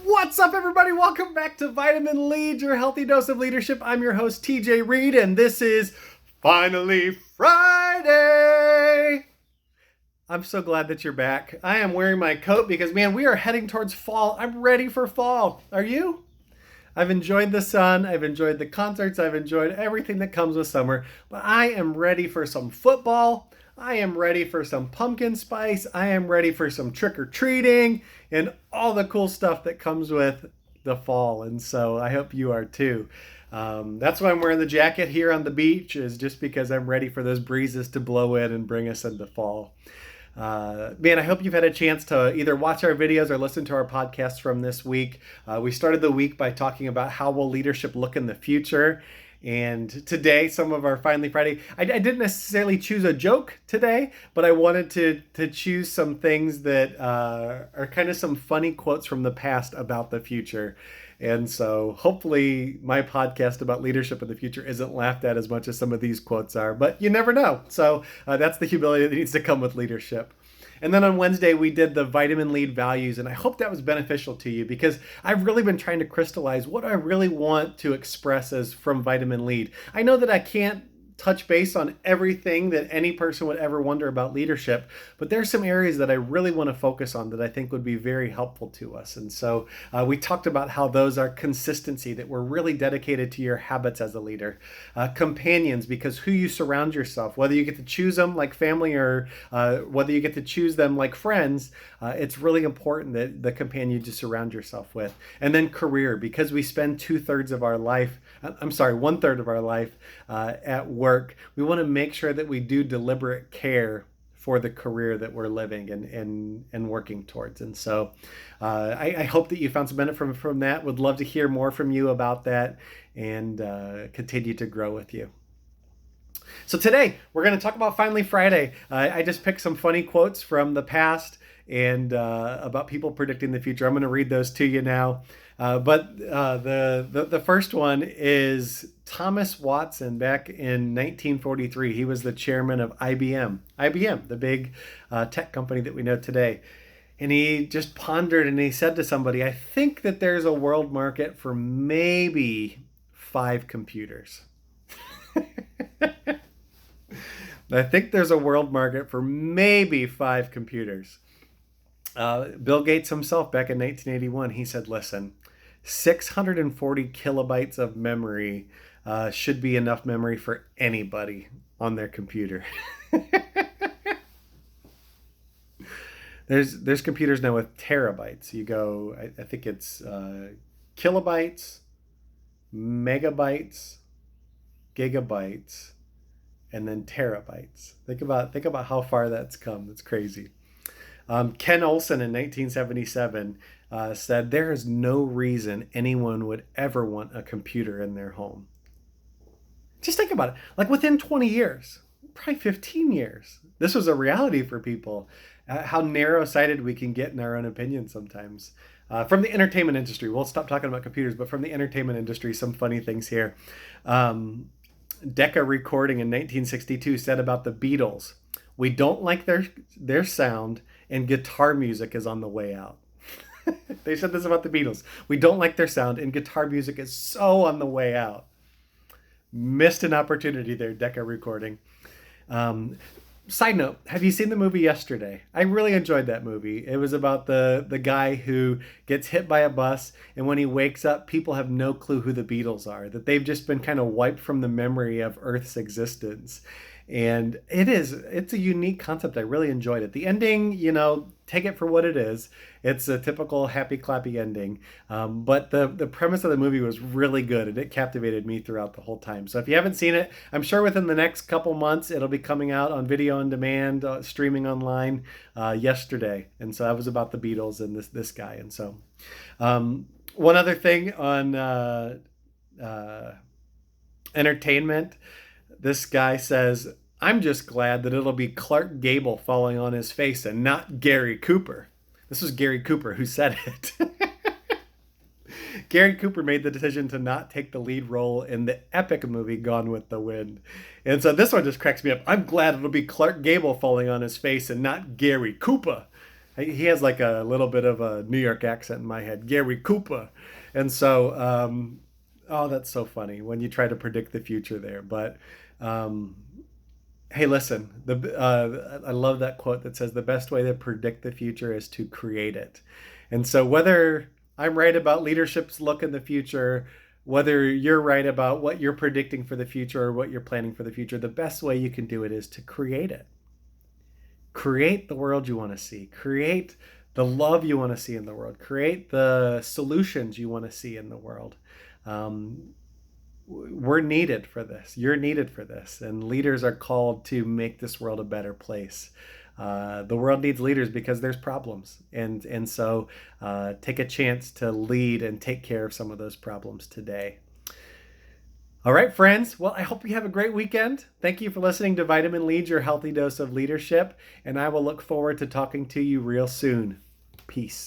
What's up, everybody? Welcome back to Vitamin Lead, your healthy dose of leadership. I'm your host, TJ Reed, and this is Finally Friday. I'm so glad that you're back. I am wearing my coat because, man, we are heading towards fall. I'm ready for fall. Are you? I've enjoyed the sun. I've enjoyed the concerts. I've enjoyed everything that comes with summer. But I am ready for some football. I am ready for some pumpkin spice. I am ready for some trick-or-treating and all the cool stuff that comes with the fall. And so I hope you are too. That's why I'm wearing the jacket here on the beach, is just because I'm ready for those breezes to blow in and bring us into fall. Man, I hope you've had a chance to either watch our videos or listen to our podcasts from this week. We started the week by talking about how will leadership look in the future. And today, some of our Finally Friday, I didn't necessarily choose a joke today, but I wanted to choose some things that are kind of some funny quotes from the past about the future. And so hopefully my podcast about leadership in the future isn't laughed at as much as some of these quotes are, but you never know. So that's the humility that needs to come with leadership. And then on Wednesday, we did the Vitamin Lead values, and I hope that was beneficial to you because I've really been trying to crystallize what I really want to express as from Vitamin Lead. I know that I can't touch base on everything that any person would ever wonder about leadership, but there's some areas that I really want to focus on that I think would be very helpful to us. And so we talked about how those are consistency, that we're really dedicated to your habits as a leader. Companions, because who you surround yourself, whether you get to choose them like family or whether you get to choose them like friends, it's really important that the companion you surround yourself with. And then career, because we spend 1/3 of our life at work. We want to make sure that we do deliberate care for the career that we're living and working towards. And so I hope that you found some benefit from that. Would love to hear more from you about that and continue to grow with you. So today we're going to talk about Finally Friday. I just picked some funny quotes from the past and about people predicting the future. I'm going to read those to you now. But the first one is Thomas Watson back in 1943. He was the chairman of IBM, the big tech company that we know today. And he just pondered and he said to somebody, I think that there's a world market for maybe 5 computers. I think there's a world market for maybe 5 computers. Bill Gates himself back in 1981, he said, listen, 640 kilobytes of memory should be enough memory for anybody on their computer. There's computers now with terabytes. You go, I think it's kilobytes, megabytes, gigabytes, and then terabytes. Think about how far that's come. That's crazy. Ken Olsen in 1977 said, there is no reason anyone would ever want a computer in their home. Just think about it. Like within 20 years, probably 15 years, this was a reality for people. How narrow-sighted we can get in our own opinions sometimes. From the entertainment industry, we'll stop talking about computers, but from the entertainment industry, some funny things here. Decca Recording in 1962 said about the Beatles, we don't like their sound, and guitar music is on the way out. They said this about the Beatles. We don't like their sound, and guitar music is so on the way out. Missed an opportunity there, Decca Recording. Side note, have you seen the movie Yesterday? I really enjoyed that movie. It was about the guy who gets hit by a bus, and when he wakes up, people have no clue who the Beatles are, that they've just been kind of wiped from the memory of Earth's existence. And it's a unique concept. I really enjoyed it. The ending, take it for what it is. It's a typical happy clappy ending. But the premise of the movie was really good, and it captivated me throughout the whole time. So if you haven't seen it, I'm sure within the next couple months, it'll be coming out on video on demand, streaming online Yesterday. And so that was about the Beatles and this guy. And so one other thing on entertainment, this guy says, I'm just glad that it'll be Clark Gable falling on his face and not Gary Cooper. This was Gary Cooper who said it. Gary Cooper made the decision to not take the lead role in the epic movie Gone with the Wind. And so this one just cracks me up. I'm glad it'll be Clark Gable falling on his face and not Gary Cooper. He has like a little bit of a New York accent in my head, Gary Cooper. And so, oh, that's so funny when you try to predict the future there. But um, hey, listen, I love that quote that says the best way to predict the future is to create it. And so whether I'm right about leadership's look in the future, whether you're right about what you're predicting for the future or what you're planning for the future, the best way you can do it is to create it. Create the world you want to see. Create the love you want to see in the world. Create the solutions you want to see in the world. Um, we're needed for this. You're needed for this. And leaders are called to make this world a better place. The world needs leaders because there's problems. And so take a chance to lead and take care of some of those problems today. All right, friends. Well, I hope you have a great weekend. Thank you for listening to Vitamin Lead, your healthy dose of leadership. And I will look forward to talking to you real soon. Peace.